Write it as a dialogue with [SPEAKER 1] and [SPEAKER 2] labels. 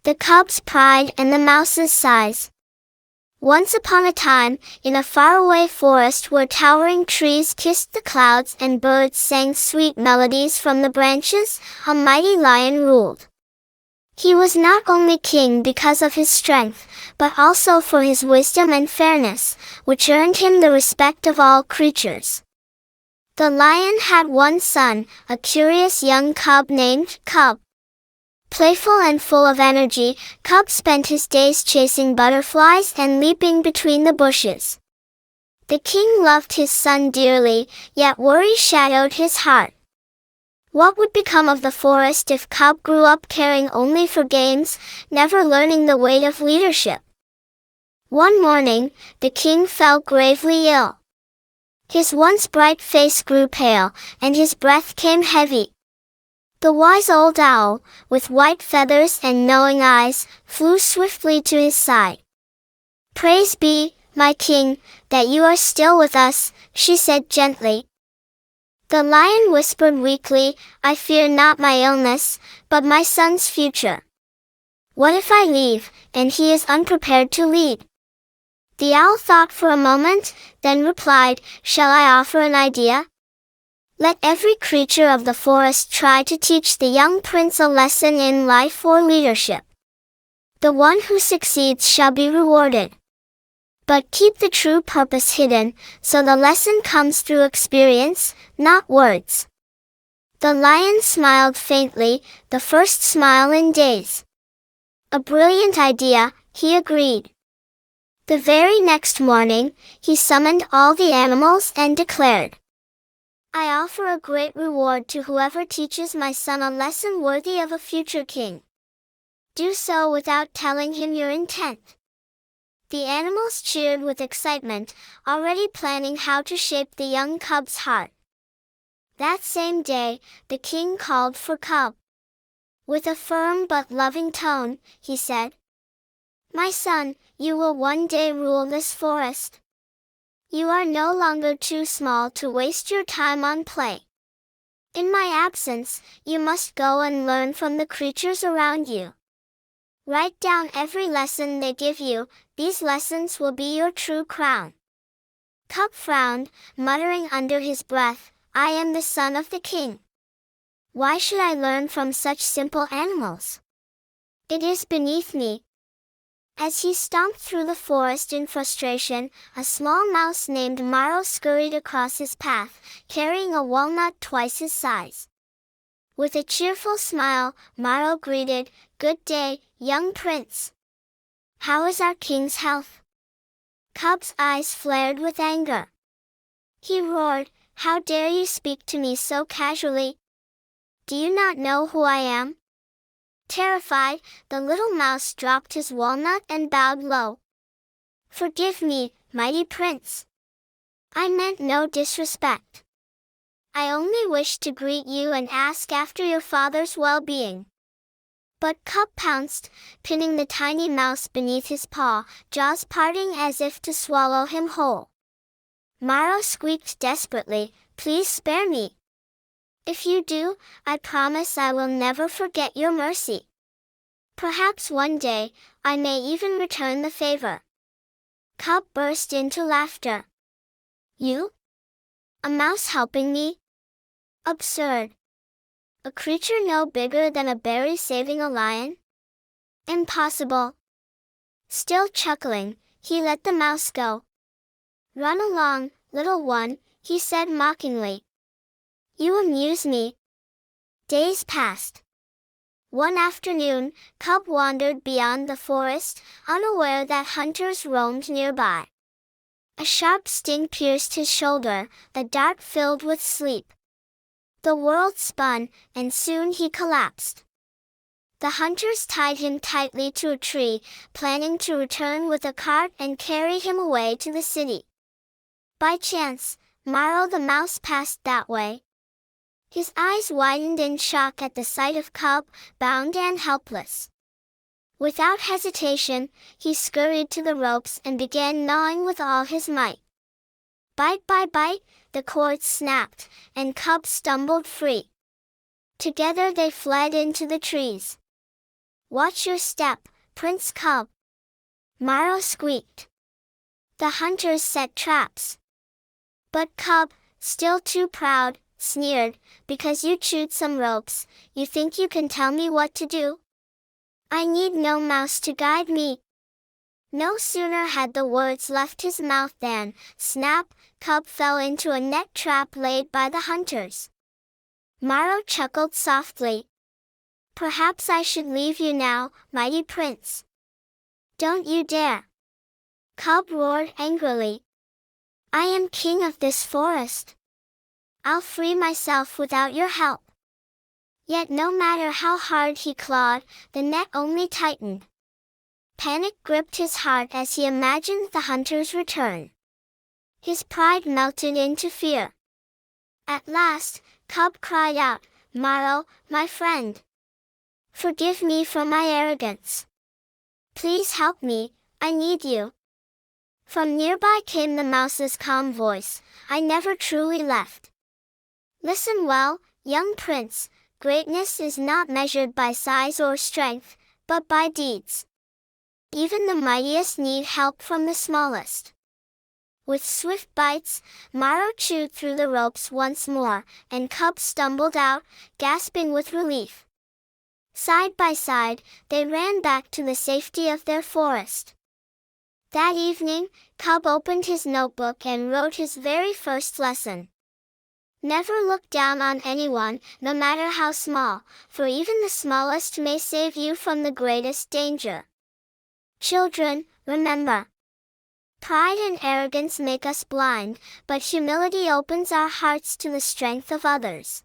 [SPEAKER 1] The cub's pride and the mouse's size. Once upon a time, in a faraway forest where towering trees kissed the clouds and birds sang sweet melodies from the branches, a mighty lion ruled. He was not only king because of his strength, but also for his wisdom and fairness, which earned him the respect of all creatures. The lion had one son, a curious young cub named Cub. Playful and full of energy, Cub spent his days chasing butterflies and leaping between the bushes. The king loved his son dearly, yet worry shadowed his heart. What would become of the forest if Cub grew up caring only for games, never learning the weight of leadership? One morning, the king fell gravely ill. His once bright face grew pale, and his breath came heavy. The wise old owl, with white feathers and knowing eyes, flew swiftly to his side. "Praise be, my king, that you are still with us," she said gently. The lion whispered weakly, "I fear not my illness, but my son's future. What if I leave, and he is unprepared to lead?" The owl thought for a moment, then replied, "Shall I offer an idea? Let every creature of the forest try to teach the young prince a lesson in life or leadership. The one who succeeds shall be rewarded. But keep the true purpose hidden, so the lesson comes through experience, not words." The lion smiled faintly, the first smile in days. "A brilliant idea," he agreed. The very next morning, he summoned all the animals and declared, "I offer a great reward to whoever teaches my son a lesson worthy of a future king. Do so without telling him your intent." The animals cheered with excitement, already planning how to shape the young cub's heart. That same day, the king called for Cub. With a firm but loving tone, he said, "My son, you will one day rule this forest. You are no longer too small to waste your time on play. In my absence, you must go and learn from the creatures around you. Write down every lesson they give you, these lessons will be your true crown." Cub frowned, muttering under his breath, "I am the son of the king. Why should I learn from such simple animals? It is beneath me." As he stomped through the forest in frustration, a small mouse named Maro scurried across his path, carrying a walnut twice his size. With a cheerful smile, Maro greeted, "Good day, young prince. How is our king's health?" Cub's eyes flared with anger. He roared, "How dare you speak to me so casually? Do you not know who I am?" Terrified, the little mouse dropped his walnut and bowed low. "Forgive me, mighty prince. I meant no disrespect. I only wished to greet you and ask after your father's well-being." But Cub pounced, pinning the tiny mouse beneath his paw, jaws parting as if to swallow him whole. Maro squeaked desperately, "Please spare me. If you do, I promise I will never forget your mercy. Perhaps one day, I may even return the favor." Cub burst into laughter. "You? A mouse helping me? Absurd. A creature no bigger than a berry saving a lion? Impossible." Still chuckling, he let the mouse go. "Run along, little one," he said mockingly. "You amuse me." Days passed. One afternoon, Cub wandered beyond the forest, unaware that hunters roamed nearby. A sharp sting pierced his shoulder, a dart filled with sleep. The world spun, and soon he collapsed. The hunters tied him tightly to a tree, planning to return with a cart and carry him away to the city. By chance, Maro the mouse passed that way. His eyes widened in shock at the sight of Cub, bound and helpless. Without hesitation, he scurried to the ropes and began gnawing with all his might. Bite by bite, the cords snapped, and Cub stumbled free. Together they fled into the trees. Watch your step, Prince Cub. Maro squeaked. The hunters set traps. But Cub, still too proud, sneered, because you chewed some ropes, you think you can tell me what to do? I need no mouse to guide me. No sooner had the words left his mouth than, snap, Cub fell into a net trap laid by the hunters. Maro chuckled softly. Perhaps I should leave you now, mighty prince. Don't you dare. Cub roared angrily. I am king of this forest. I'll free myself without your help. Yet no matter how hard he clawed, the net only tightened. Panic gripped his heart as he imagined the hunter's return. His pride melted into fear. At last, Cub cried out, Maro, my friend. Forgive me for my arrogance. Please help me, I need you. From nearby came the mouse's calm voice, I never truly left. Listen well, young prince, greatness is not measured by size or strength, but by deeds. Even the mightiest need help from the smallest. With swift bites, Maro chewed through the ropes once more, and Cub stumbled out, gasping with relief. Side by side, they ran back to the safety of their forest. That evening, Cub opened his notebook and wrote his very first lesson. Never look down on anyone, no matter how small, for even the smallest may save you from the greatest danger. Children, remember. Pride and arrogance make us blind, but humility opens our hearts to the strength of others.